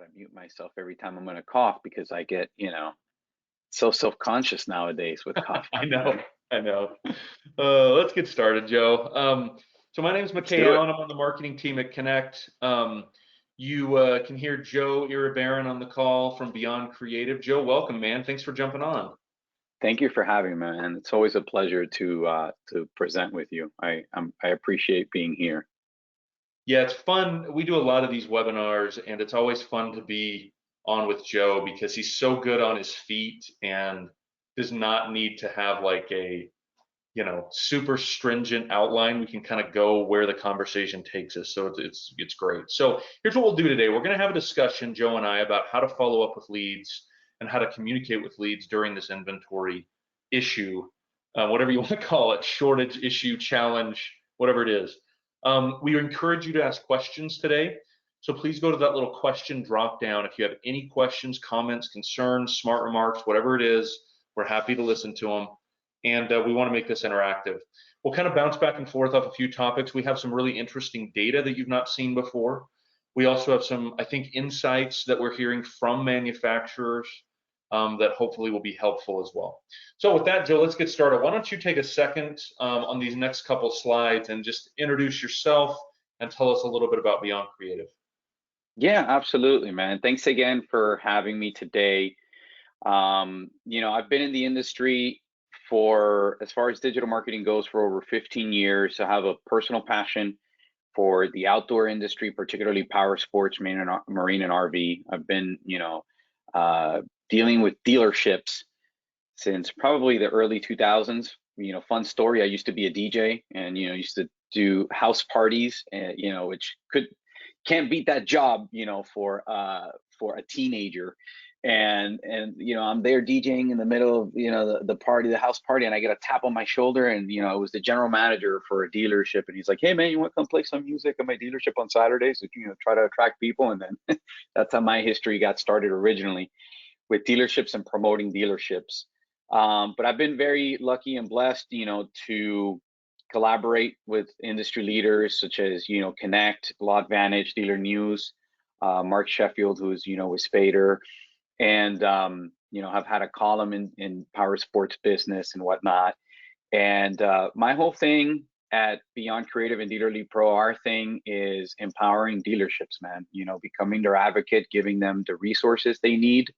gotta mute myself every time I'm gonna cough because I get, so self-conscious nowadays with I coughing, know, man. I know. Let's get started, Joe. So my name is Let's McKay do it. Allen. I'm on the marketing team at Connect. You can hear Joe Iribarren on the call from Beyond Creative. Joe, welcome, man. Thanks for jumping on. Thank you for having me, man. It's always a pleasure to present with you. I appreciate being here. Yeah, it's fun. We do a lot of these webinars, and it's always fun to be on with Joe because he's so good on his feet and does not need to have like a super stringent outline. We can kind of go where the conversation takes us. So it's great. So here's what we'll do today. We're going to have a discussion, Joe and I, about how to follow up with leads and how to communicate with leads during this inventory issue, whatever you want to call it, shortage, issue, challenge, whatever it is. We encourage you to ask questions today. So please go to that little question drop down. If you have any questions, comments, concerns, smart remarks, whatever it is, we're happy to listen to them. And we want to make this interactive. We'll kind of bounce back and forth off a few topics. We have some really interesting data that you've not seen before. We also have some, I think, insights that we're hearing from manufacturers that hopefully will be helpful as well. So with that, Joe, let's get started. Why don't you take a second on these next couple slides and just introduce yourself and tell us a little bit about Beyond Creative. Yeah, absolutely, man. Thanks again for having me today. I've been in the industry for, as far as digital marketing goes, for over 15 years. I have a personal passion for the outdoor industry, particularly power sports, marine and RV. I've been, dealing with dealerships since probably the early 2000s. Fun story, I used to be a DJ and, used to do house parties, which can't beat that job, for a teenager. And I'm there DJing in the middle of the party, the house party, and I get a tap on my shoulder, and it was the general manager for a dealership, and he's like, "Hey man, you want to come play some music at my dealership on Saturdays to try to attract people?" And then that's how my history got started originally, with dealerships and promoting dealerships. But I've been very lucky and blessed, to collaborate with industry leaders such as, Connect, Law Advantage, Dealer News, Mark Sheffield, who's, with Spader, and, I've had a column in Power Sports Business and whatnot. And my whole thing at Beyond Creative and Dealer Lead Pro, our thing is empowering dealerships, man, becoming their advocate, giving them the resources they need.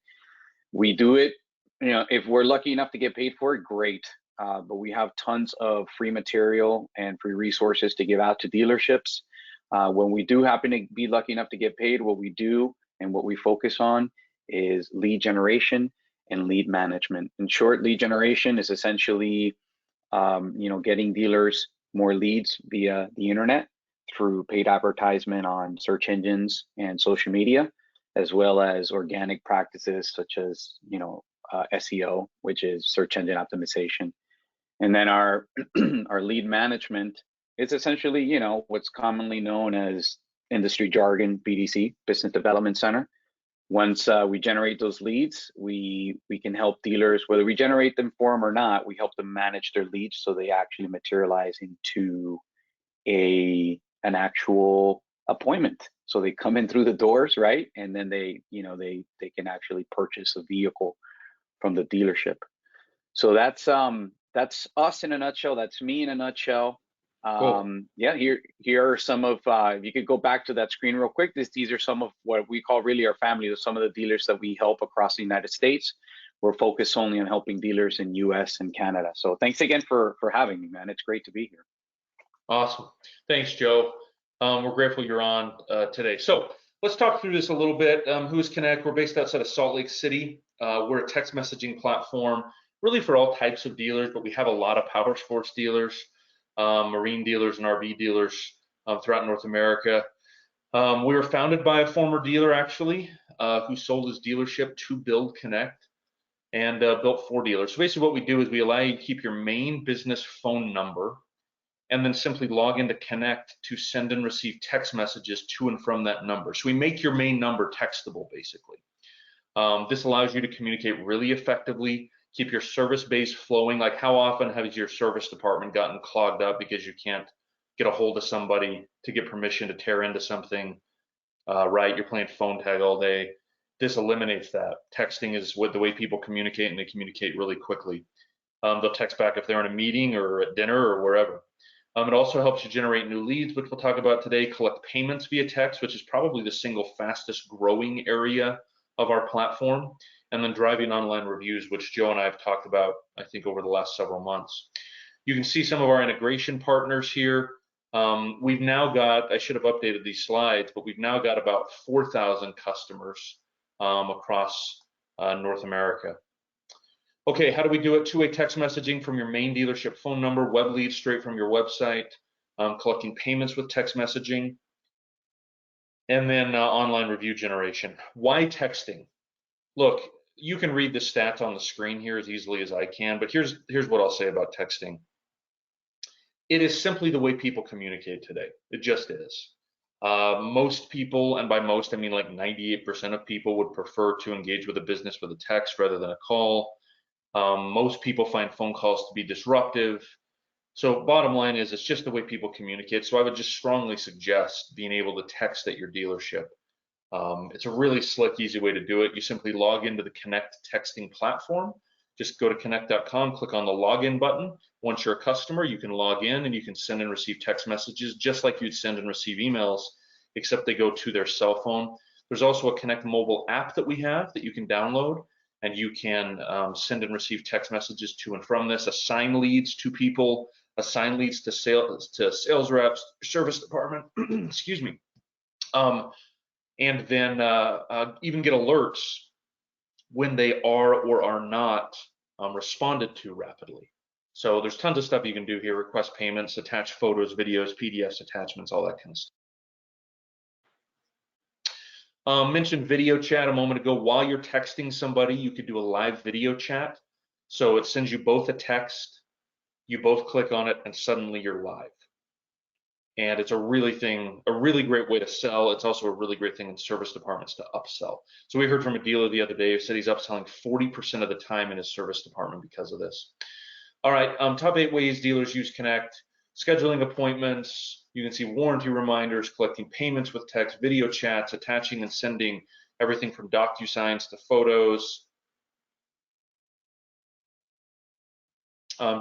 We do it, if we're lucky enough to get paid for it, great. But we have tons of free material and free resources to give out to dealerships. When we do happen to be lucky enough to get paid, what we do and what we focus on is lead generation and lead management. In short, lead generation is essentially, getting dealers more leads via the internet through paid advertisement on search engines and social media, as well as organic practices such as, SEO, which is search engine optimization. And then our our lead management is essentially, what's commonly known as industry jargon, BDC, Business Development Center. Once we generate those leads, we can help dealers, whether we generate them for them or not, we help them manage their leads so they actually materialize into an actual appointment. So they come in through the doors, right? And then they can actually purchase a vehicle from the dealership. So that's us in a nutshell. That's me in a nutshell. Cool. Yeah, here are some of, if you could go back to that screen real quick, these are some of what we call really our family, some of the dealers that we help across the United States. We're focused only on helping dealers in US and Canada. So thanks again for having me, man. It's great to be here. Awesome. Thanks, Joe. We're grateful you're on today. So let's talk through this a little bit. Who's Connect? We're based outside of Salt Lake City. We're a text messaging platform really for all types of dealers, but we have a lot of power sports dealers, marine dealers, and RV dealers throughout North America. We were founded by a former dealer, actually, who sold his dealership to Build Connect and built 4 dealers. So basically what we do is we allow you to keep your main business phone number and then simply log into Connect to send and receive text messages to and from that number. So we make your main number textable, basically. This allows you to communicate really effectively, keep your service base flowing. Like, how often has your service department gotten clogged up because you can't get a hold of somebody to get permission to tear into something? right? You're playing phone tag all day. This eliminates that. Texting is the way people communicate, and they communicate really quickly. They'll text back if they're in a meeting or at dinner or wherever. It also helps you generate new leads, which we'll talk about today, collect payments via text, which is probably the single fastest growing area of our platform, and then driving online reviews, which Joe and I have talked about, I think, over the last several months. You can see some of our integration partners here. We've now got, I should have updated these slides, but we've now got about 4,000 customers across North America. Okay, how do we do it? Two-way text messaging from your main dealership phone number, web leads straight from your website, collecting payments with text messaging, and then online review generation. Why texting? Look, you can read the stats on the screen here as easily as I can, but here's what I'll say about texting. It is simply the way people communicate today. It just is. Most people, and by most I mean like 98% of people, would prefer to engage with a business with a text rather than a call. Most people find phone calls to be disruptive. So bottom line is, it's just the way people communicate. So I would just strongly suggest being able to text at your dealership. It's a really slick, easy way to do it. You simply log into the Connect texting platform. Just go to connect.com, click on the login button. Once you're a customer, you can log in and you can send and receive text messages just like you'd send and receive emails, except they go to their cell phone. There's also a Connect mobile app that we have that you can download, and you can send and receive text messages to and from this, assign leads to people, assign leads to sales reps, service department, excuse me, and then even get alerts when they are or are not responded to rapidly. So there's tons of stuff you can do here: request payments, attach photos, videos, PDFs, attachments, all that kind of stuff. Mentioned video chat a moment ago. While you're texting somebody, you could do a live video chat. So it sends you both a text, you both click on it, and suddenly you're live. And it's a really great way to sell. It's also a really great thing in service departments to upsell. So we heard from a dealer the other day who said he's upselling 40% of the time in his service department because of this. All right, top 8 ways dealers use Connect: scheduling appointments. You can see warranty reminders, collecting payments with text, video chats, attaching and sending everything from DocuSigns to photos,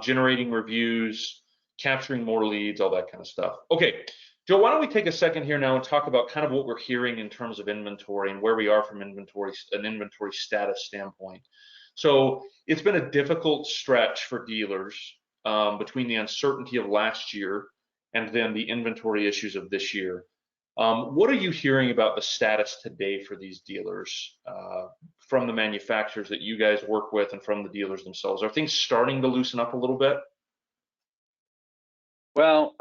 generating reviews, capturing more leads, all that kind of stuff. Okay, Joe, why don't we take a second here now and talk about kind of what we're hearing in terms of inventory and where we are from an inventory status standpoint. So it's been a difficult stretch for dealers between the uncertainty of last year and then the inventory issues of this year. What are you hearing about the status today for these dealers from the manufacturers that you guys work with and from the dealers themselves? Are things starting to loosen up a little bit? Well,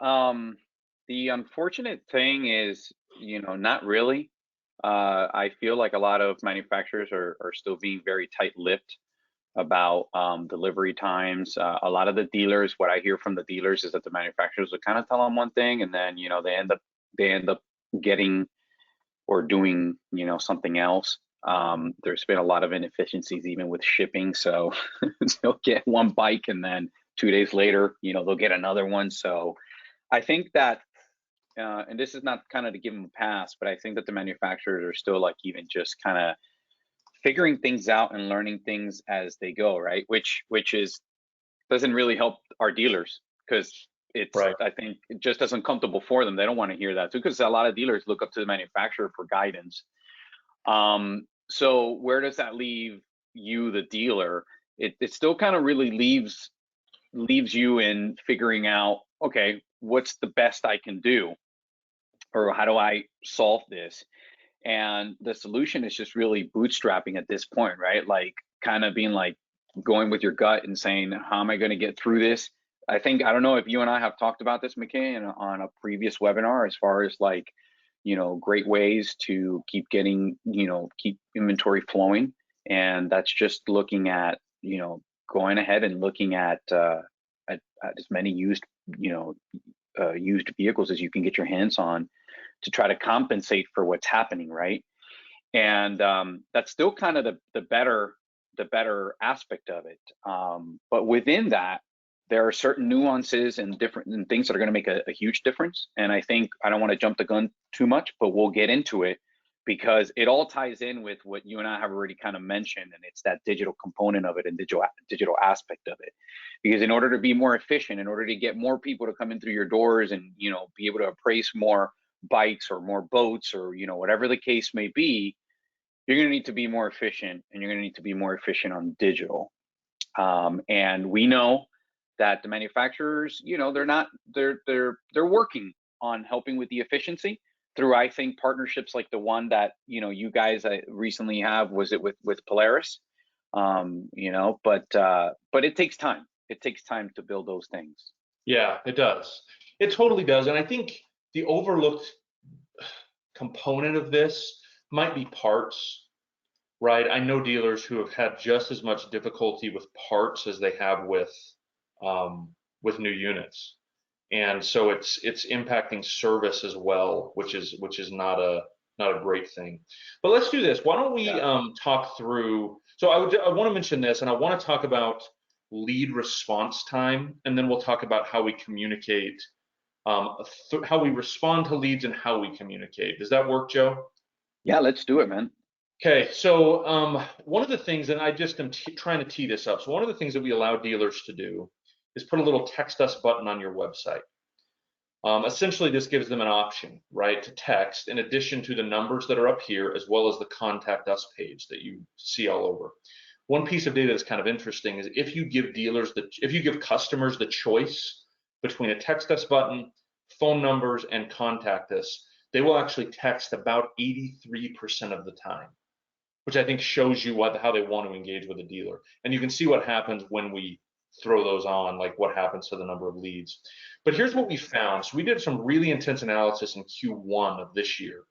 the unfortunate thing is, not really. I feel like a lot of manufacturers are still being very tight-lipped about delivery times. A lot of the dealers, what I hear from the dealers is that the manufacturers will kind of tell them one thing, and then they end up getting or doing something else. There's been a lot of inefficiencies even with shipping, so they'll get one bike and then 2 days later, they'll get another one. So I think that, and this is not kind of to give them a pass, but I think that the manufacturers are still like even just kind of figuring things out and learning things as they go, right? Which doesn't really help our dealers, because it's Right. I think it just as uncomfortable for them. They don't want to hear that too, because a lot of dealers look up to the manufacturer for guidance. So where does that leave you, the dealer? It still kind of really leaves you in figuring out, okay, what's the best I can do, or how do I solve this? And the solution is just really bootstrapping at this point, right? Like kind of being like going with your gut and saying, how am I going to get through this? I don't know if you and I have talked about this, McKay, on a previous webinar, as far as like, great ways to keep getting, keep inventory flowing. And that's just looking at, going ahead and looking at as many used vehicles as you can get your hands on to try to compensate for what's happening, right? And that's still kind of the better aspect of it. But within that, there are certain nuances and things that are going to make a huge difference. And I think I don't want to jump the gun too much, but we'll get into it. because it all ties in with what you and I have already kind of mentioned, and it's that digital component of it and digital aspect of it. Because in order to be more efficient, in order to get more people to come in through your doors and be able to appraise more bikes or more boats or whatever the case may be, you're going to need to be more efficient, and you're going to need to be more efficient on digital. And we know that the manufacturers, they're working on helping with the efficiency through, I think, partnerships like the one that you guys recently have. Was it with Polaris? But it takes time. It takes time to build those things. Yeah, it does. It totally does. And I think the overlooked component of this might be parts, right? I know dealers who have had just as much difficulty with parts as they have with new units, and so it's impacting service as well, which is not a great thing. But let's do this. Why don't we talk through? So I want to mention this, and I want to talk about lead response time, and then we'll talk about how we communicate, how we respond to leads and how we communicate. Does that work, Joe? Yeah, let's do it, man. Okay, so one of the things, and I just am trying to tee this up. So one of the things that we allow dealers to do is put a little text us button on your website. Essentially, this gives them an option, right, to text in addition to the numbers that are up here, as well as the contact us page that you see all over. One piece of data that's kind of interesting is if you give customers the choice between a text us button, phone numbers, and contact us, they will actually text about 83% of the time, which I think shows you how they want to engage with a dealer. And you can see what happens when we throw those on, like what happens to the number of leads. But here's what we found. So we did some really intense analysis in Q1 of this year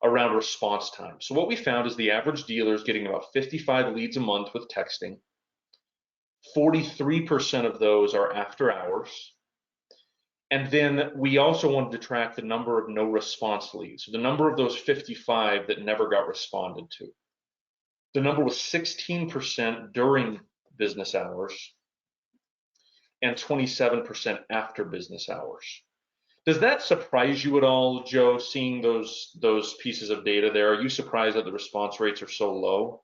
around response time. So what we found is the average dealer is getting about 55 leads a month with texting. 43% of those are after hours. And then we also wanted to track the number of no response leads. So the number of those 55 that never got responded to. The number was 16% during business hours and 27% after business hours. Does that surprise you at all, Joe, seeing those pieces of data there? Are you surprised that the response rates are so low?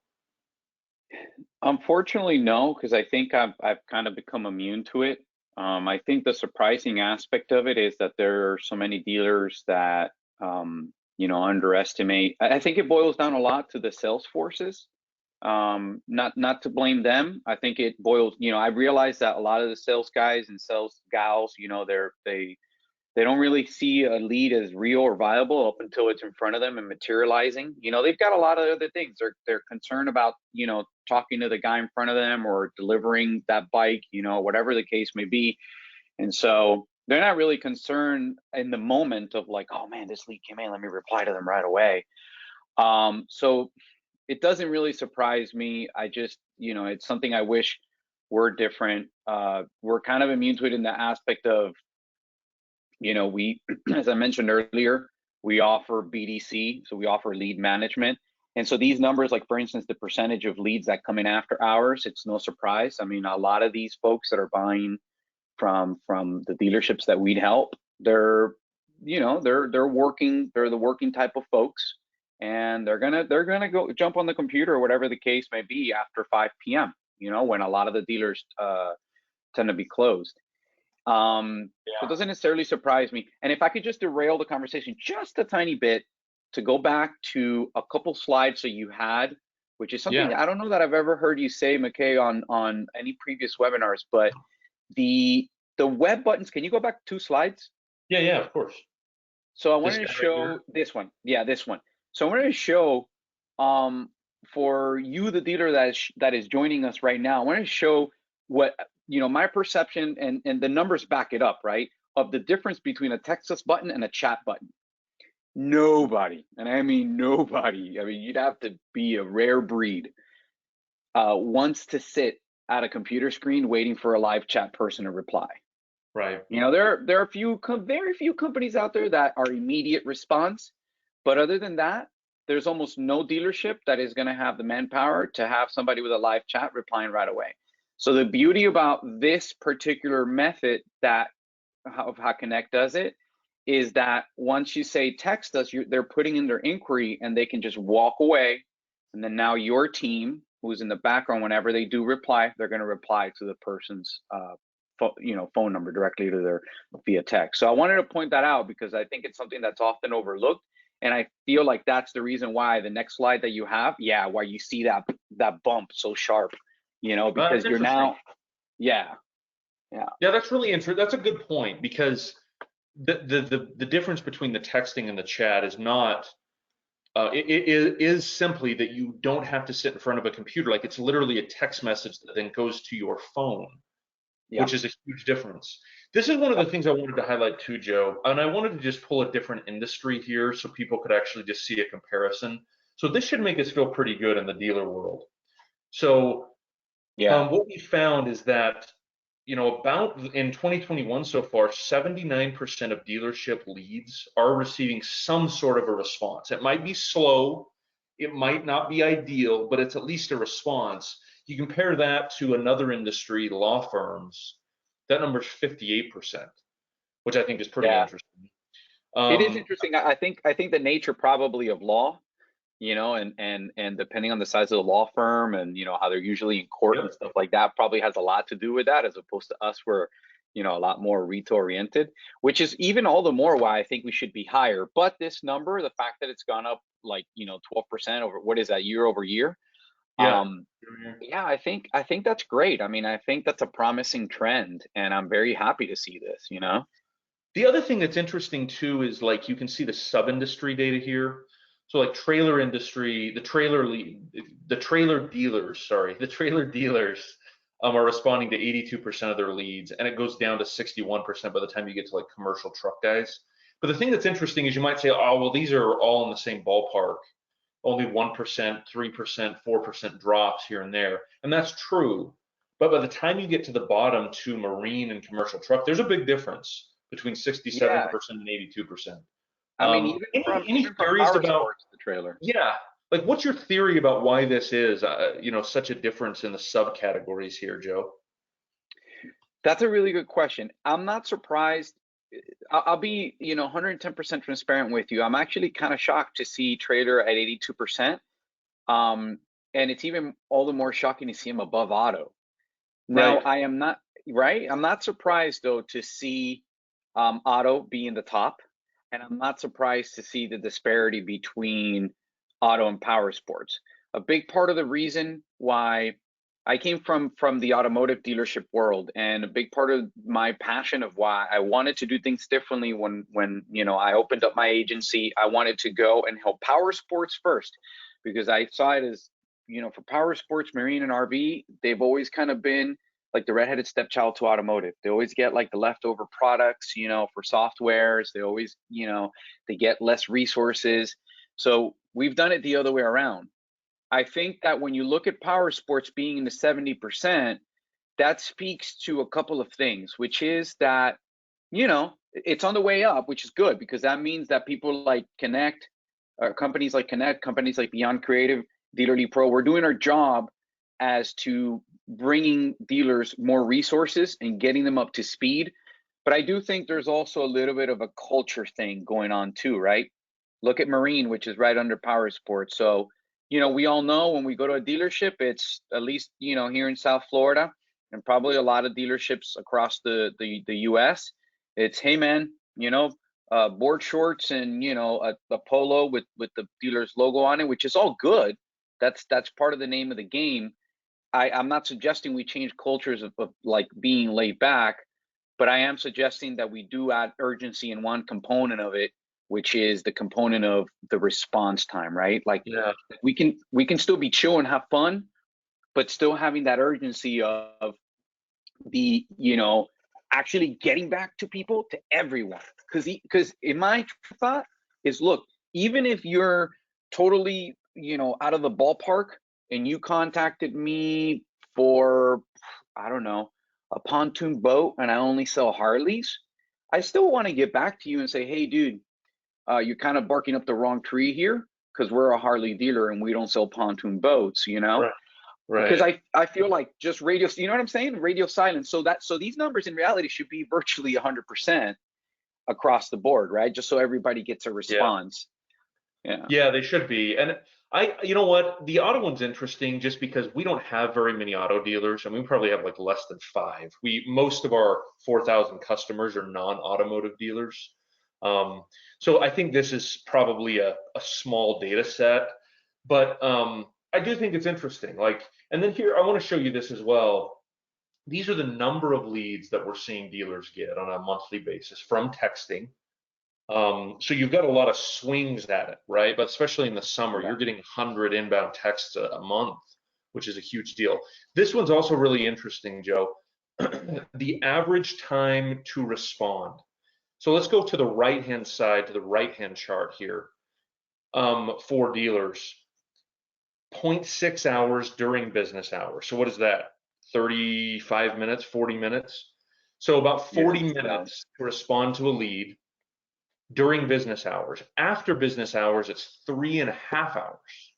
Unfortunately, no, because I think I've kind of become immune to it. I think the surprising aspect of it is that there are so many dealers that underestimate. I think it boils down a lot to the sales forces. Not to blame them. I think it boils. I realize that a lot of the sales guys and sales gals, they don't really see a lead as real or viable up until it's in front of them and materializing. They've got a lot of other things. They're concerned about, talking to the guy in front of them or delivering that bike, whatever the case may be. And so they're not really concerned in the moment of like, oh man, this lead came in, let me reply to them right away. So it doesn't really surprise me. I just, it's something I wish were different. We're kind of immune to it in the aspect of, we, as I mentioned earlier, we offer BDC, so we offer lead management. And so these numbers, like for instance, the percentage of leads that come in after hours, it's no surprise. I mean, a lot of these folks that are buying from the dealerships that we'd help, they're the working type of folks, and they're gonna go jump on the computer or whatever the case may be after 5 p.m. When a lot of the dealers tend to be closed. So it doesn't necessarily surprise me. And if I could just derail the conversation just a tiny bit to go back to a couple slides that you had, which is something I don't know that I've ever heard you say, McKay, on any previous webinars, but the web buttons, can you go back 2 slides? Yeah, of course. So I wanted to show this one. Yeah, this one. So I wanted to show for you, the dealer that is joining us right now, I wanted to show what my perception and the numbers back it up, right? Of the difference between a text us button and a chat button. Nobody, and I mean nobody, I mean you'd have to be a rare breed, wants to sit at a computer screen waiting for a live chat person to reply. Right. There are very few companies out there that are immediate response, but other than that, there's almost no dealership that is going to have the manpower to have somebody with a live chat replying right away. So the beauty about this particular method of how Connect does it is that once you say text us, they're putting in their inquiry and they can just walk away. And then now your team, who's in the background, whenever they do reply, they're going to reply to the person's phone number directly to their via text. So I wanted to point that out because I think it's something that's often overlooked. And I feel like that's the reason why the next slide that you have, why you see that bump so sharp, because That's you're interesting. now, yeah, yeah. Yeah, that's really interesting. That's a good point because the difference between the texting and the chat is not it is simply that you don't have to sit in front of a computer. Like it's literally a text message that then goes to your phone, Yeah. which is a huge difference. This is one of the things I wanted to highlight too, Joe, and I wanted to just pull a different industry here so people could actually just see a comparison. So this should make us feel pretty good in the dealer world. So Yeah. what we found is that, about in 2021 so far, 79% of dealership leads are receiving some sort of a response. It might be slow, it might not be ideal, but it's at least a response. You compare that to another industry, law firms, that number is 58%, which I think is pretty Yeah. interesting. It is Um, interesting. I think the nature probably of law, and depending on the size of the law firm and how they're usually in court and yep. stuff like that, probably has a lot to do with that, as opposed to us, where a lot more retail oriented, which is even all the more why I think we should be higher. But this number, the fact that it's gone up like 12% over, what is that, year over year? Yeah. Yeah, I think that's great. I mean, I think that's a promising trend, and I'm very happy to see this. The other thing that's interesting too is like you can see the sub-industry data here. So like trailer industry, the trailer dealers, sorry, the trailer dealers are responding to 82% of their leads, and it goes down to 61% by the time you get to like commercial truck guys. But the thing that's interesting is you might say, oh, well, these are all in the same ballpark. Only 1%, 3%, 4% drops here and there. And that's true. But by the time you get to the bottom to marine and commercial truck, there's a big difference between Yeah, 67% and 82%. I mean, even from Any even from theories power about, sports, the trailer. yeah, like what's your theory about why this is, such a difference in the subcategories here, Joe? That's a really good question. I'm not surprised. I'll be, 110% transparent with you. I'm actually kind of shocked to see trailer at 82%. Um, and it's even all the more shocking to see him above auto. Now, Right. I am not, right. I'm not surprised though to see auto be in the top, and I'm not surprised to see the disparity between auto and power sports. A big part of the reason why I came from the automotive dealership world, and a big part of my passion of why I wanted to do things differently when I opened up my agency, I wanted to go and help power sports first, because I saw it as, for power sports, marine and RV, they've always kind of been like the redheaded stepchild to automotive. They always get like the leftover products, for softwares. They always, they get less resources. So we've done it the other way around. I think that when you look at power sports being in the 70%, that speaks to a couple of things, which is that, it's on the way up, which is good, because that means that people like Connect, companies like Connect, companies like Beyond Creative, Dealerly Pro, we're doing our job as to bringing dealers more resources and getting them up to speed. But I do think there's also a little bit of a culture thing going on too, right? Look at Marine, which is right under Power Sports. So, we all know when we go to a dealership, it's at least, here in South Florida and probably a lot of dealerships across the US, it's, hey man, board shorts and, a polo with the dealer's logo on it, which is all good. That's part of the name of the game. I'm not suggesting we change cultures of like being laid back, but I am suggesting that we do add urgency in one component of it, which is the component of the response time, right? Like Yeah. we can still be chill and have fun, but still having that urgency of the, actually getting back to people, to everyone. Because in my thought is, look, even if you're totally, out of the ballpark and you contacted me for, I don't know, a pontoon boat and I only sell Harleys, I still want to get back to you and say, hey, dude, you're kind of barking up the wrong tree here, because we're a Harley dealer and we don't sell pontoon boats. Right. Because Right. I feel like just radio, you know what I'm saying? Radio silence. So these numbers in reality should be virtually 100%. across the board, right? Just so everybody gets a Yeah. response. Yeah. Yeah, they should be. And you know what? The auto one's interesting just because we don't have very many auto dealers. I mean, we probably have like less than five. Most of our 4,000 customers are non-automotive dealers. Um, so I think this is probably a small data set, but I do think it's interesting. Like, and then here, I want to show you this as well. These are the number of leads that we're seeing dealers get on a monthly basis from texting. So you've got a lot of swings at it, right? But especially in the summer, Yeah. you're getting 100 inbound texts a month, which is a huge deal. This one's also really interesting, Joe. The average time to respond. So let's go to the right-hand side, to the right-hand chart here, for dealers. 0 0.6 hours during business hours. So what is that? 35 minutes, 40 minutes? So about Yeah. 40 Wow. minutes to respond to a lead during business hours. After business hours, it's 3.5 hours.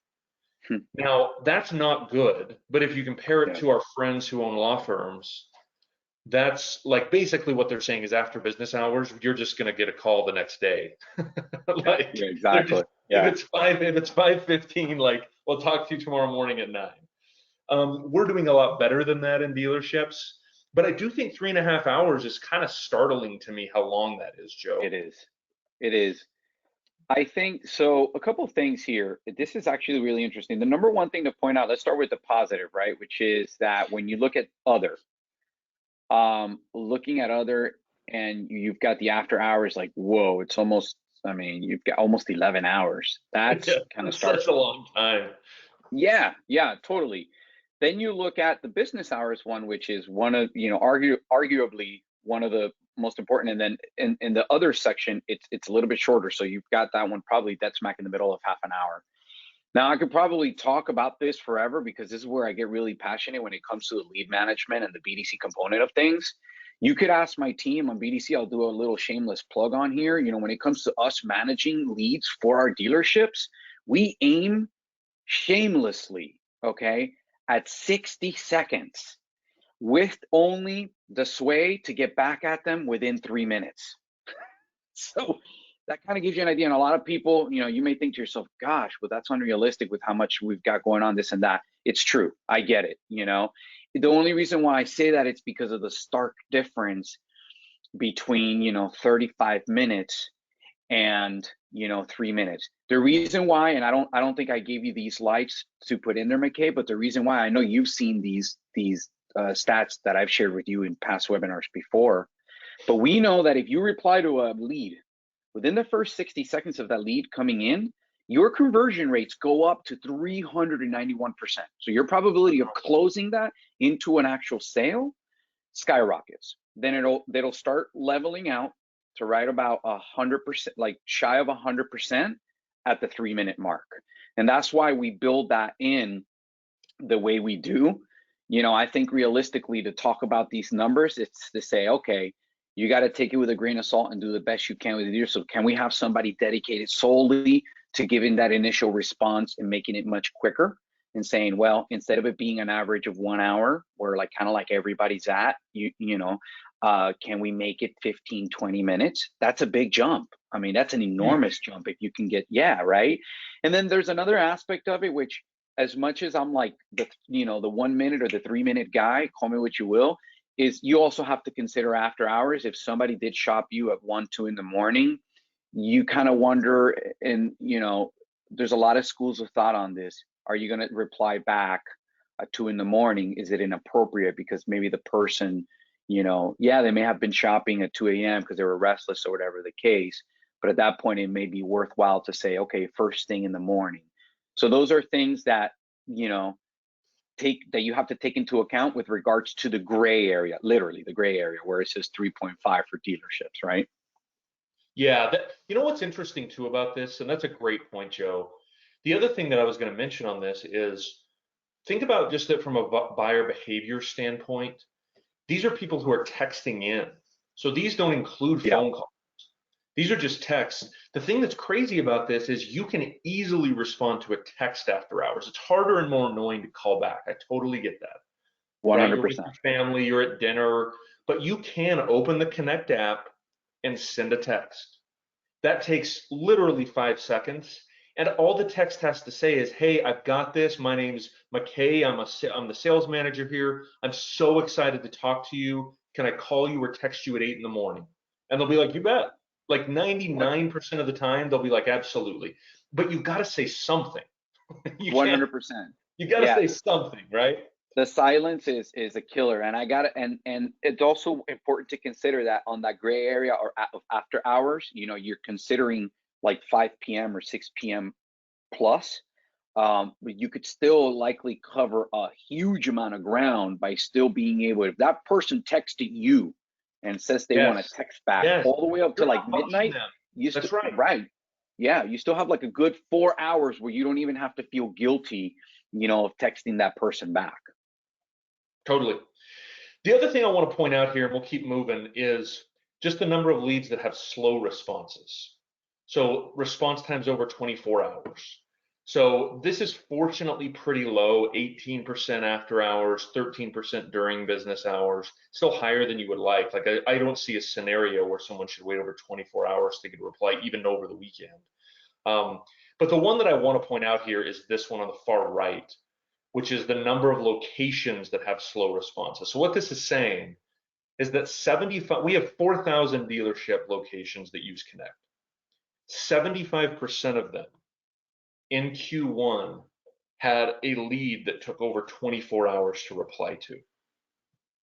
Hmm. Now, that's not good, but if you compare it Yeah. to our friends who own law firms, that's like basically what they're saying is after business hours, you're just going to get a call the next day. Yeah. Like Yeah. they're Exactly. just Yeah. if it's 5:15, like we'll talk to you tomorrow morning at 9. We're doing a lot better than that in dealerships, but I do think 3.5 hours is kind of startling to me how long that is, Joe. It is. It is. I think so. A couple of things here. This is actually really interesting. The number one thing to point out, let's start with the positive, right? Which is that when you look at other, looking at other, and you've got the after hours, like, whoa, it's almost, I mean, you've got almost 11 hours. That's Yeah, kind of it's such a startling. long time. Yeah, yeah, totally. Then you look at the business hours one, which is one of, arguably one of the most important. And then in the other section, it's a little bit shorter. So you've got that one probably dead smack in the middle of half an hour. Now I could probably talk about this forever because this is where I get really passionate when it comes to the lead management and the BDC component of things. You could ask my team on BDC. I'll do a little shameless plug on here. When it comes to us managing leads for our dealerships, we aim shamelessly, okay, at 60 seconds with only the sway to get back at them within 3 minutes. So that kind of gives you an idea. And a lot of people, you may think to yourself, gosh, well, that's unrealistic with how much we've got going on, this and that. It's true. I get it. The only reason why I say that it's because of the stark difference between, 35 minutes and 3 minutes. The reason why, and I don't think I gave you these lights to put in there, McKay, but the reason why, I know you've seen these stats that I've shared with you in past webinars before, but we know that if you reply to a lead within the first 60 seconds of that lead coming in, your conversion rates go up to 391%. So your probability of closing that into an actual sale skyrockets. Then it'll start leveling out to right about 100%, like shy of 100% at the 3 minute mark. And that's why we build that in the way we do. I think realistically to talk about these numbers, it's to say, okay, you got to take it with a grain of salt and do the best you can with it. So can we have somebody dedicated solely to giving that initial response and making it much quicker? And saying, well, instead of it being an average of 1 hour, where like kind of like everybody's at, can we make it 15, 20 minutes? That's a big jump. I mean, that's an enormous jump if you can get, yeah, right. And then there's another aspect of it, which as much as I'm like the 1 minute or the 3 minute guy, call me what you will, is you also have to consider after hours. If somebody did shop you at 1, 2 in the morning, you kind of wonder, and there's a lot of schools of thought on this. Are you going to reply back at 2 in the morning? Is it inappropriate because maybe the person, yeah, they may have been shopping at 2 a.m. because they were restless or whatever the case, but at that point it may be worthwhile to say, okay, first thing in the morning. So those are things that that you have to take into account with regards to the gray area, literally the gray area where it says 3.5 for dealerships, right? Yeah, you know what's interesting too about this, and that's a great point, Joe. The other thing that I was going to mention on this is think about just that from a buyer behavior standpoint. These are people who are texting in. So these don't include Yeah. phone calls. These are just texts. The thing that's crazy about this is you can easily respond to a text after hours. It's harder and more annoying to call back. I totally get that, right? You're with 100%. your family, you're at dinner, but you can open the Connect app and send a text. That takes literally 5 seconds. And all the text has to say is, hey, I've got this. My name's McKay. I'm the sales manager here. I'm so excited to talk to you. Can I call you or text you at 8 in the morning? And they'll be like, you bet. Like 99% of the time, they'll be like, absolutely. But you've got to say something. You can't, 100%. you got to Yeah, say something, right? the silence is a killer, and I got to and it's also important to consider that on that gray area or after hours, you're considering like 5 p.m. or 6 p.m. plus, but you could still likely cover a huge amount of ground by still being able, if that person texted you and says they want to Yes. text back Yes. all the way up to You're like not rushing midnight, them. you That's still, right. right, yeah, you still have like a good 4 hours where you don't even have to feel guilty, of texting that person back. Totally. The other thing I want to point out here, and we'll keep moving, is just the number of leads that have slow responses. So response times over 24 hours. So this is fortunately pretty low, 18% after hours, 13% during business hours, still higher than you would like. Like I don't see a scenario where someone should wait over 24 hours to get a reply, even over the weekend. Um, but the one that I want to point out here is this one on the far right, which is the number of locations that have slow responses. So what this is saying is that we have 4,000 dealership locations that use Connect. 75% of them in Q1 had a lead that took over 24 hours to reply to.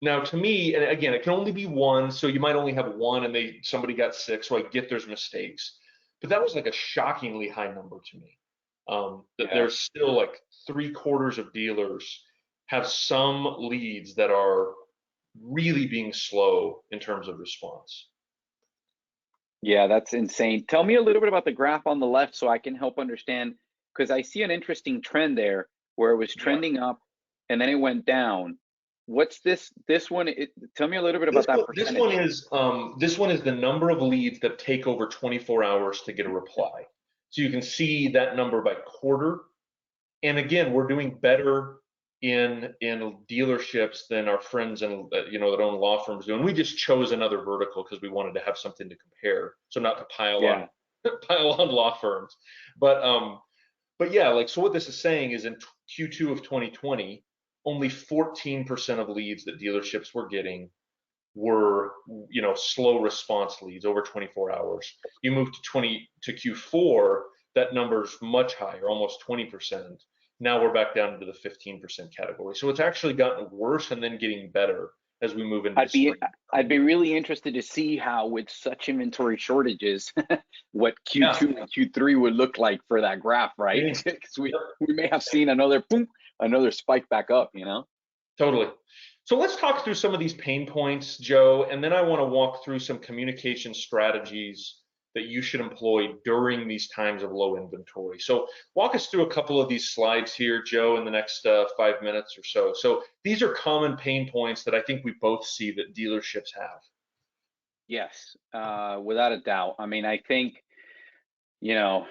Now, to me, and again, it can only be one, so you might only have one and somebody got sick, so I get there's mistakes. But that was like a shockingly high number to me. That Yeah. there's still like 3/4 of dealers have some leads that are really being slow in terms of response. Yeah, that's insane. Tell me a little bit about the graph on the left so I can help understand, because I see an interesting trend there where it was Yeah. trending up and then it went down. What's this one? Tell me a little bit This about that one, this one percentage. is this one is the number of leads that take over 24 hours to get a reply. So you can see that number by quarter. And again, we're doing better in dealerships than our friends and that own law firms do. And we just chose another vertical because we wanted to have something to compare, so not to pile on Yeah. pile on law firms. But yeah, like, so what this is saying is in Q2 of 2020, only 14% of leads that dealerships were getting were slow response leads over 24 hours. You move to Q4, that number's much higher, almost 20%. Now we're back down into the 15% category. So it's actually gotten worse and then getting better as we move into the I'd be spring. I'd be really interested to see how, with such inventory shortages, what Yeah. Q2 and Q3 would look like for that graph, right? Yep. Because we may have seen another boom, another spike back up. Totally. So let's talk through some of these pain points, Joe, and then I want to walk through some communication strategies that you should employ during these times of low inventory. So walk us through a couple of these slides here, Joe, in the next 5 minutes or so. So these are common pain points that I think we both see that dealerships have. Yes, without a doubt. I mean, I think, you know,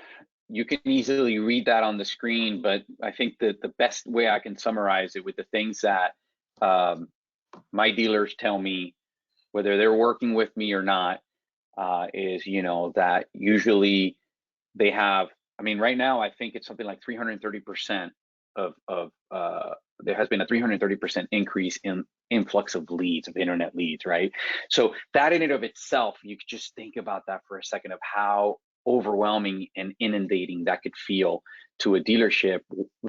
you can easily read that on the screen, but I think that the best way I can summarize it with the things that um, my dealers tell me, whether they're working with me or not, is, that usually they have, I mean, right now, I think it's something like 330% there has been a 330% increase in influx of leads, of internet leads, right? So that in and of itself, you could just think about that for a second, of how overwhelming and inundating that could feel to a dealership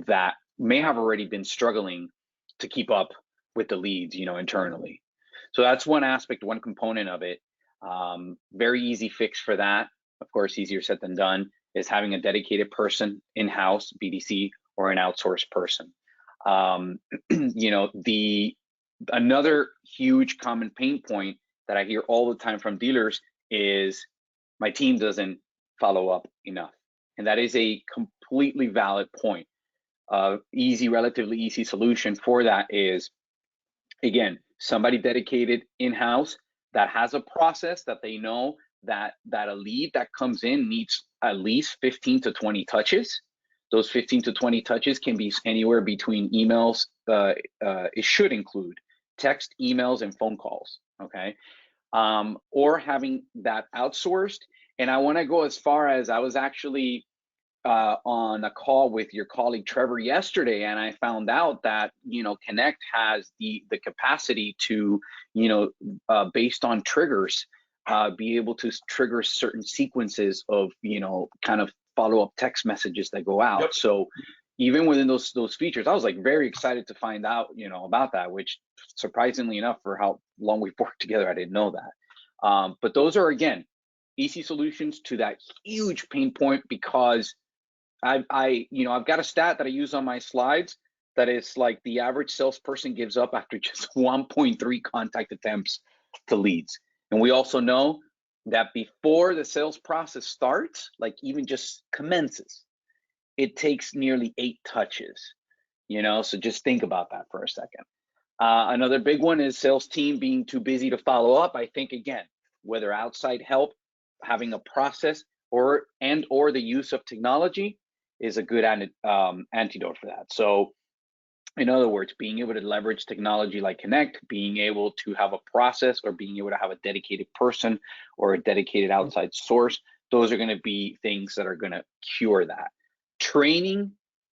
that may have already been struggling to keep up with the leads, internally. So that's one aspect, one component of it. Very easy fix for that. Of course, easier said than done, is having a dedicated person in-house, BDC, or an outsourced person. The another huge common pain point that I hear all the time from dealers is my team doesn't follow up enough, and that is a completely valid point. Relatively easy solution for that is, again, somebody dedicated in-house that has a process that they know that a lead that comes in needs at least 15 to 20 touches. Those 15 to 20 touches can be anywhere between emails. It should include text, emails, and phone calls. Okay. or having that outsourced. And I want to go as far as I was actually on a call with your colleague Trevor yesterday, and I found out that Connect has the capacity to based on triggers, be able to trigger certain sequences of kind of follow up text messages that go out. Yep. So even within those features, I was like very excited to find out about that, which surprisingly enough, for how long we've worked together, I didn't know that. But those are, again, easy solutions to that huge pain point, because I've got a stat that I use on my slides that is like the average salesperson gives up after just 1.3 contact attempts to leads. And we also know that before the sales process starts, like even just commences, it takes nearly 8 touches. So just think about that for a second. Another big one is sales team being too busy to follow up. I think, again, whether outside help, having a process, or the use of technology is a good antidote for that. So in other words, being able to leverage technology like Connect, being able to have a process, or being able to have a dedicated person or a dedicated outside source, those are going to be things that are going to cure that. Training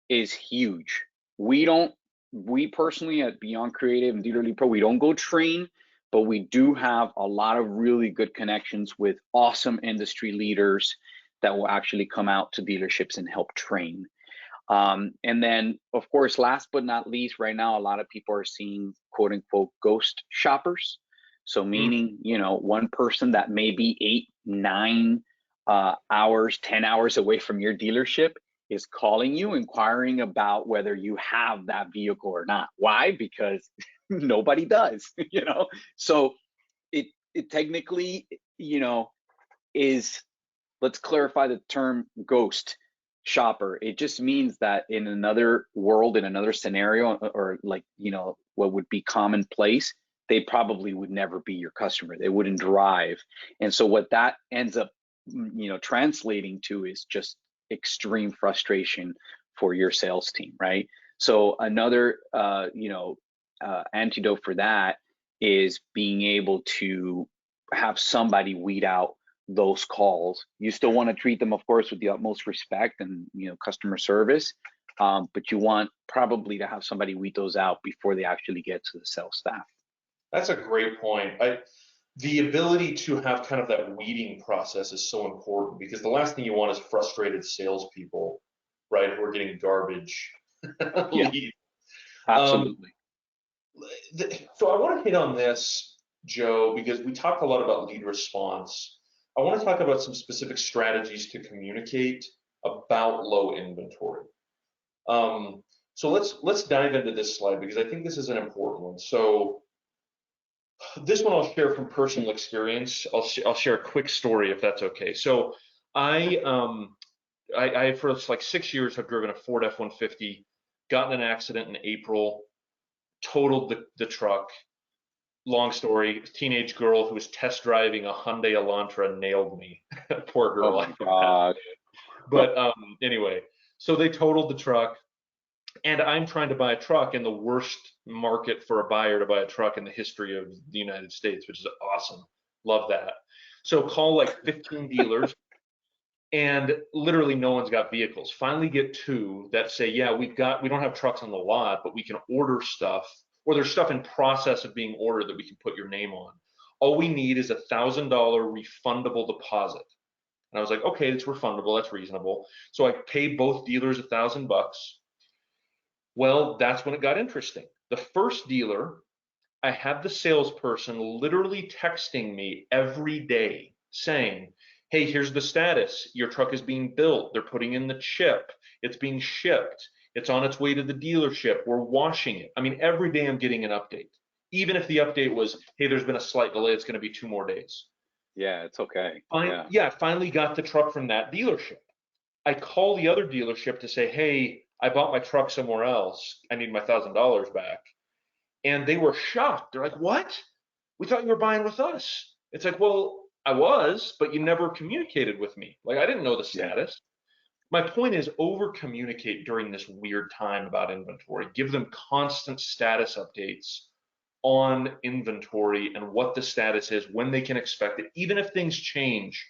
is huge. We personally at Beyond Creative and Dealer Lead Pro, we don't go train, but we do have a lot of really good connections with awesome industry leaders that will actually come out to dealerships and help train. And then, of course, last but not least, right now, a lot of people are seeing quote unquote ghost shoppers. So meaning, one person that may be 8, 9 hours, 10 hours away from your dealership is calling you, inquiring about whether you have that vehicle or not. Why? Because nobody does, So it technically, is, let's clarify the term ghost shopper. It just means that in another world, in another scenario, or like, what would be commonplace, they probably would never be your customer. They wouldn't drive. And so what that ends up, translating to is just extreme frustration for your sales team, right? So another, antidote for that is being able to have somebody weed out those calls. You still want to treat them, of course, with the utmost respect and customer service, but you want probably to have somebody weed those out before they actually get to the sales staff. That's a great point. The ability to have kind of that weeding process is so important, because the last thing you want is frustrated salespeople, right, who are getting garbage Yeah, leads. Um, absolutely. so I want to hit on this, Joe, because we talked a lot about lead response. I want to talk about some specific strategies to communicate about low inventory. So let's dive into this slide, because I think this is an important one. So this one I'll share from personal experience. I'll share a quick story, if that's okay. So I for like 6 years have driven a Ford F-150, got in an accident in April, totaled the truck. Long story, teenage girl who was test driving a Hyundai Elantra nailed me. Poor Oh girl. my God. But anyway, so they totaled the truck, and I'm trying to buy a truck in the worst market for a buyer to buy a truck in the history of the United States, which is awesome. Love that. So call like 15 dealers, and literally no one's got vehicles. Finally get 2 that say, yeah, we don't have trucks on the lot, but we can order stuff, or there's stuff in process of being ordered that we can put your name on. All we need is $1,000 refundable deposit. And I was like, okay, it's refundable, that's reasonable. So I paid both dealers $1,000. Well, that's when it got interesting. The first dealer, I had the salesperson literally texting me every day saying, hey, here's the status. Your truck is being built. They're putting in the chip. It's being shipped. It's on its way to the dealership. We're washing it. I mean, every day I'm getting an update. Even if the update was, hey, there's been a slight delay, it's going to be 2 more days. Yeah, it's okay. Yeah, finally got the truck from that dealership. I call the other dealership to say, hey, I bought my truck somewhere else. I need my $1,000 back. And they were shocked. They're like, what? We thought you were buying with us. It's like, well, I was, but you never communicated with me. Like, I didn't know the Yeah. status. My point is, over communicate during this weird time about inventory. Give them constant status updates on inventory and what the status is, when they can expect it, even if things change.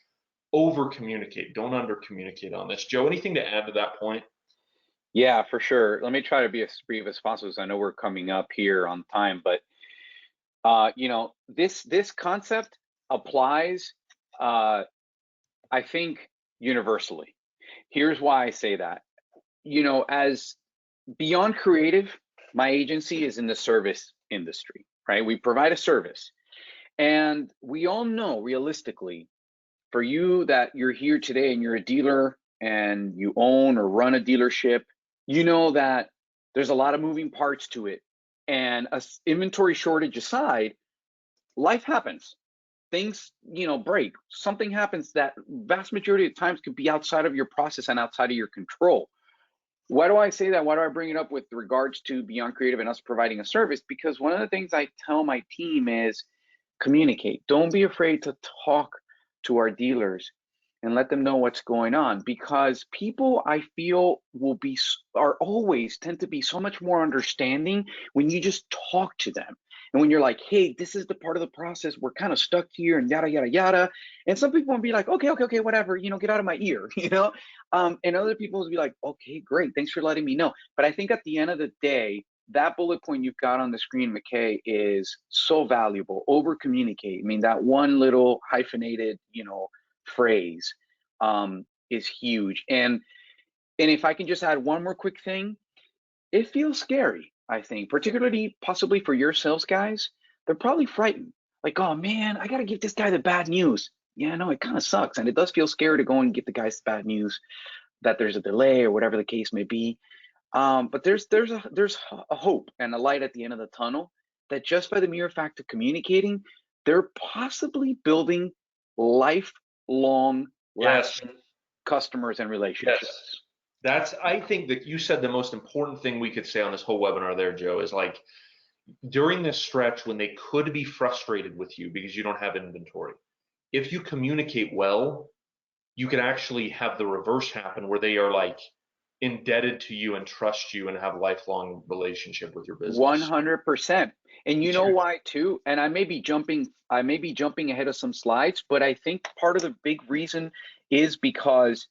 Over communicate, don't under communicate on this. Joe, anything to add to that point? Yeah, for sure. Let me try to be as brief as possible, because I know we're coming up here on time, but this concept applies, I think, universally. Here's why I say that. As Beyond Creative, my agency is in the service industry, right? We provide a service. And we all know realistically, for you that you're here today and you're a dealer and you own or run a dealership, you know that there's a lot of moving parts to it. And inventory shortage aside, life happens. Things, break. Something happens that vast majority of times could be outside of your process and outside of your control. Why do I say that? Why do I bring it up with regards to Beyond Creative and us providing a service? Because one of the things I tell my team is communicate. Don't be afraid to talk to our dealers and let them know what's going on, because people, I feel, are always tend to be so much more understanding when you just talk to them. And when you're like, hey, this is the part of the process, we're kind of stuck here and yada yada yada. And some people will be like, okay, okay, okay, whatever, get out of my ear, and other people will be like, okay, great, thanks for letting me know. But I think at the end of the day, that bullet point you've got on the screen, McKay, is so valuable. Over communicate. I mean, that one little hyphenated, phrase is huge. And if I can just add one more quick thing, it feels scary, I think, particularly possibly for your sales guys. They're probably frightened. Like, oh man, I got to give this guy the bad news. Yeah, no, it kind of sucks. And it does feel scary to go and get the guys the bad news that there's a delay or whatever the case may be. But there's a hope and a light at the end of the tunnel, that just by the mere fact of communicating, they're possibly building lifelong Yes. lasting customers and Yes. relationships. I think that you said the most important thing we could say on this whole webinar there, Joe, is like, during this stretch when they could be frustrated with you because you don't have inventory, if you communicate well, you can actually have the reverse happen, where they are like indebted to you and trust you and have a lifelong relationship with your business. 100%. And you It's know huge. why too? And I may be jumping ahead of some slides, but I think part of the big reason is because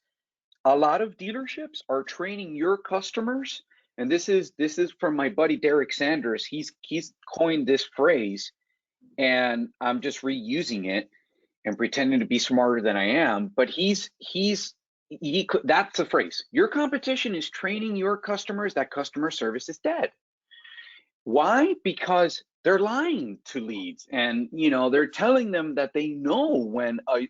a lot of dealerships are training your customers, and this is from my buddy Derek Sanders. He's coined this phrase, and I'm just reusing it and pretending to be smarter than I am. But that's the phrase. Your competition is training your customers that customer service is dead. Why? Because they're lying to leads, and they're telling them that they know when a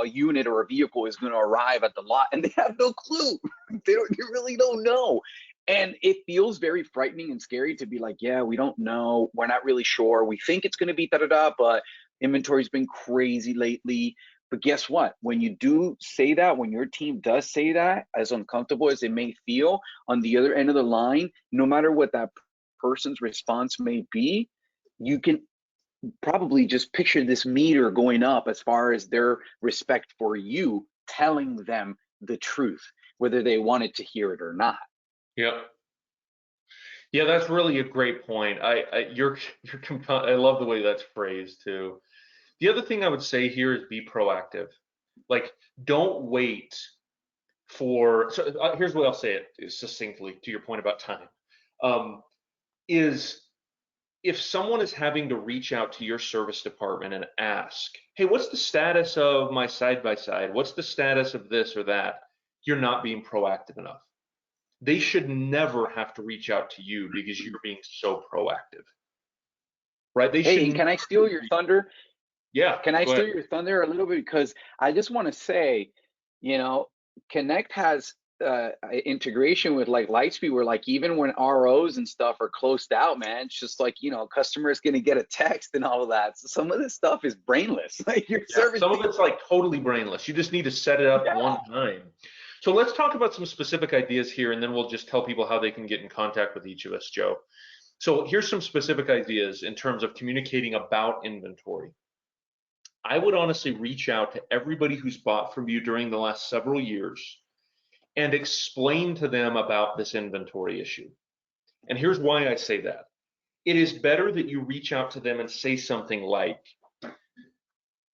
unit or a vehicle is going to arrive at the lot, and they have no clue. They really don't know. And it feels very frightening and scary to be like, yeah, we don't know, we're not really sure, we think it's going to be da da da, but inventory's been crazy lately. But guess what? When you do say that, when your team does say that, as uncomfortable as it may feel, on the other end of the line, no matter what that person's response may be, you can probably just picture this meter going up as far as their respect for you telling them the truth, whether they wanted to hear it or not. Yep. Yeah, that's really a great point. I love the way that's phrased too. The other thing I would say here is be proactive. Like, don't wait here's what I'll say it succinctly to your point about time. Is if someone is having to reach out to your service department and ask, hey, what's the status of my side by side? What's the status of this or that? You're not being proactive enough. They should never have to reach out to you because you're being so proactive, right? They Hey, should and can I never. steal your thunder? Yeah, Can I go ahead. steal your thunder a little bit? Because I just want to say, you know, Connect has integration with like Lightspeed, where like even when ROs and stuff are closed out, man, it's just like, customer is going to get a text and all of that. So some of this stuff is brainless. Like your Yeah, service some of team. it's like totally brainless. You just need to set it up Yeah. one time. So let's talk about some specific ideas here, and then we'll just tell people how they can get in contact with each of us, Joe. So here's some specific ideas in terms of communicating about inventory. I would honestly reach out to everybody who's bought from you during the last several years and explain to them about this inventory issue. And here's why I say that. it is better that you reach out to them and say something like,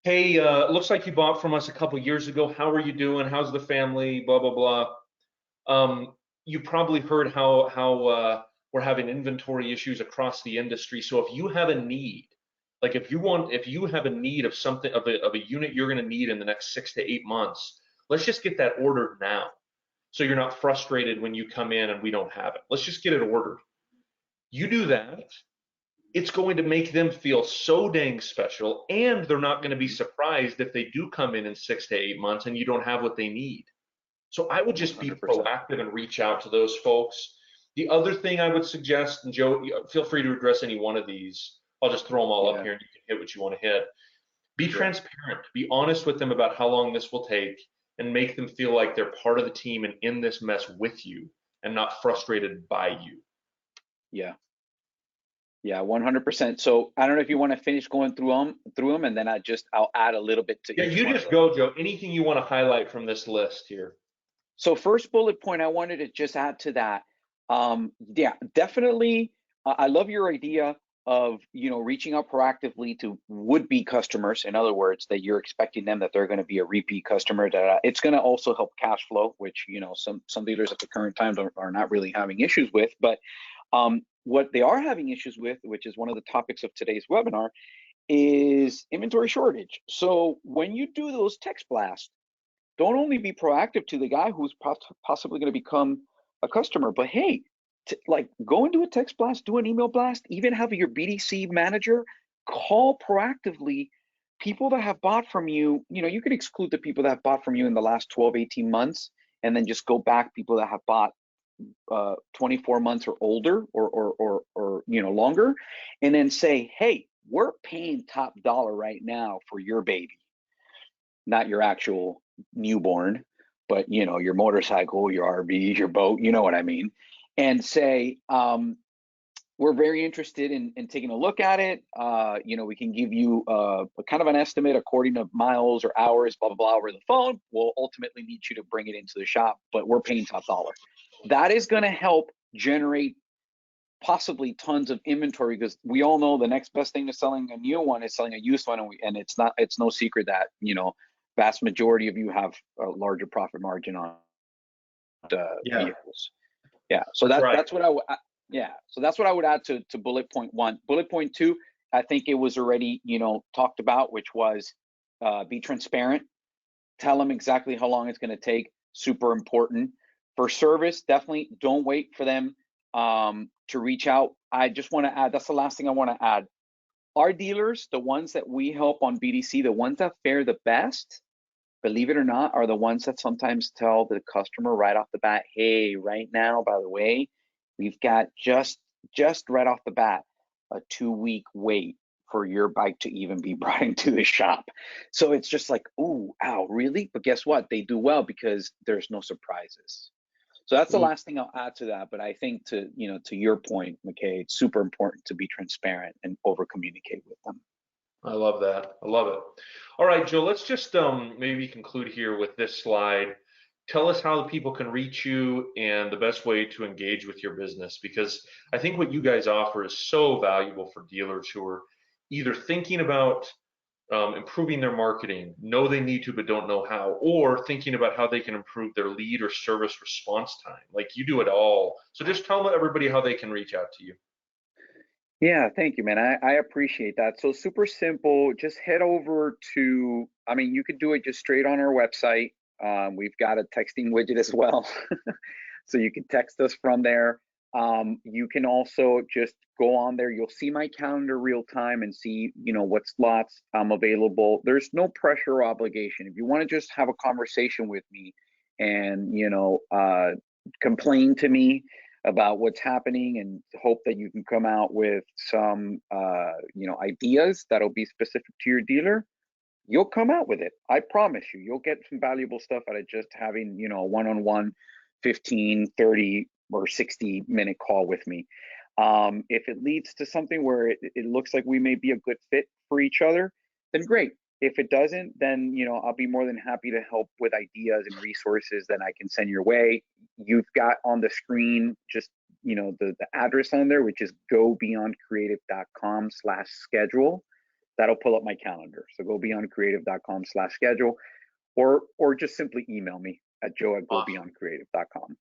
hey, looks like you bought from us a couple years ago. How are you doing? How's the family? Blah, blah, blah. You probably heard how we're having inventory issues across the industry. So if you have a need, like if you have a need of something of a unit you're going to need in the next 6 to 8 months, let's just get that ordered now. So you're not frustrated when you come in and we don't have it. Let's just get it ordered. You do that, it's going to make them feel so dang special, and they're not going to be surprised if they do come in 6 to 8 months and you don't have what they need. So I would just be 100%. proactive and reach out to those folks. The other thing I would suggest, and Joe, feel free to address any one of these. I'll just throw them all up Yeah, here and you can hit what you want to hit. Be sure. transparent. Be honest with them about how long this will take and make them feel like they're part of the team and in this mess with you and not frustrated by you. Yeah. Yeah, 100%. So I don't know if you want to finish going through them, and then I'll add a little bit to Yeah, each you one of just them. go, Joe. Anything you want to highlight from this list here? So first bullet point, I wanted to just add to that. Yeah, definitely. I love your idea of, reaching out proactively to would-be customers. In other words, that you're expecting them that they're going to be a repeat customer. That it's going to also help cash flow, which some dealers at the current time are not really having issues with. But what they are having issues with, which is one of the topics of today's webinar, is inventory shortage. So when you do those text blasts, don't only be proactive to the guy who's possibly going to become a customer, but hey, like go and do a text blast, do an email blast, even have your BDC manager call proactively people that have bought from you. You could exclude the people that have bought from you in the last 12, 18 months, and then just go back people that have bought 24 months or older or longer, and then say, hey, we're paying top dollar right now for your baby, not your actual newborn, but your motorcycle, your RV, your boat, you know what I mean, and say, we're very interested in taking a look at it. We can give you a kind of an estimate according to miles or hours, blah, blah, blah, over the phone. We'll ultimately need you to bring it into the shop, but we're paying top dollar. That is going to help generate possibly tons of inventory, because we all know the next best thing to selling a new one is selling a used one, and it's no secret that vast majority of you have a larger profit margin on Yeah, vehicles. Yeah, so that's right. that's what I would. Yeah, so that's what I would add to bullet point one. Bullet point two, I think it was already talked about, which was be transparent. Tell them exactly how long it's going to take. Super important. For service, definitely don't wait for them to reach out. I just want to add, that's the last thing I want to add. Our dealers, the ones that we help on BDC, the ones that fare the best, believe it or not, are the ones that sometimes tell the customer right off the bat, hey, right now, by the way, we've got just right off the bat a 2-week wait for your bike to even be brought into the shop. So it's just like, ooh, ow, really? But guess what? They do well because there's no surprises. So that's the last thing I'll add to that. But I think to your point, McKay, it's super important to be transparent and over communicate with them. I love that. I love it. All right, Joe, let's just maybe conclude here with this slide. Tell us how the people can reach you and the best way to engage with your business, because I think what you guys offer is so valuable for dealers who are either thinking about improving their marketing, know they need to but don't know how, or thinking about how they can improve their lead or service response time. Like, you do it all. So just tell everybody how they can reach out to you. Yeah, thank you, man. I appreciate that. So super simple. Just head over to, you could do it just straight on our website. We've got a texting widget as well. So you can text us from there. You can also just go on there. You'll see my calendar real time and see, what slots I'm available. There's no pressure or obligation. If you want to just have a conversation with me and, complain to me about what's happening and hope that you can come out with some, ideas that'll be specific to your dealer, you'll come out with it. I promise you, you'll get some valuable stuff out of just having, a one-on-one 15, 30, or 60-minute call with me. If it leads to something where it looks like we may be a good fit for each other, then great. If it doesn't, then I'll be more than happy to help with ideas and resources that I can send your way. You've got on the screen just the address on there, which is gobeyondcreative.com/schedule. That'll pull up my calendar. So gobeyondcreative.com/schedule, or just simply email me at Awesome. joe@gobeyondcreative.com.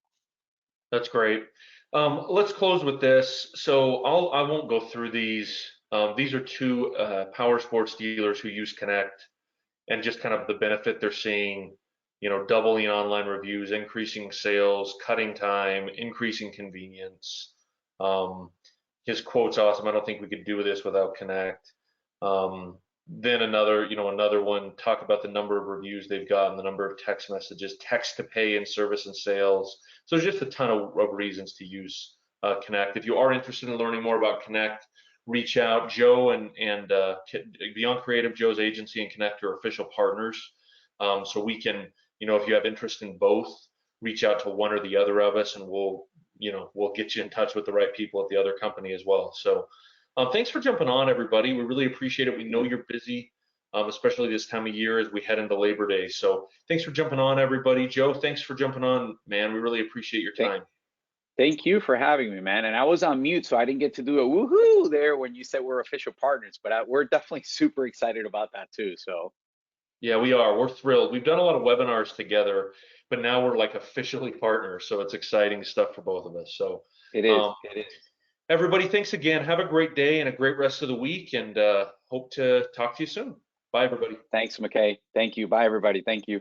That's great. Let's close with this. So I won't go through these. These are two power sports dealers who use Connect, and just kind of the benefit they're seeing, doubling online reviews, increasing sales, cutting time, increasing convenience. Um, his quote's awesome. I don't think we could do this without Connect. Then another one, talk about the number of reviews they've gotten, the number of text messages, text to pay in service and sales. So there's just a ton of reasons to use Connect. If you are interested in learning more about Connect, reach out. Joe and Beyond Creative, Joe's agency, and Connect are official partners. So we can, if you have interest in both, reach out to one or the other of us, and we'll get you in touch with the right people at the other company as well. So thanks for jumping on, everybody. We really appreciate it. We know you're busy, especially this time of year as we head into Labor Day. So thanks for jumping on, everybody. Joe, thanks for jumping on, man. We really appreciate your time. Thank you for having me, man. And I was on mute, so I didn't get to do a woohoo there when you said we're official partners, but we're definitely super excited about that too. So yeah, we are. We're thrilled. We've done a lot of webinars together, but now we're like officially partners. So it's exciting stuff for both of us. So it is. It is. Everybody, thanks again. Have a great day and a great rest of the week, and hope to talk to you soon. Bye, everybody. Thanks, McKay. Thank you. Bye, everybody. Thank you.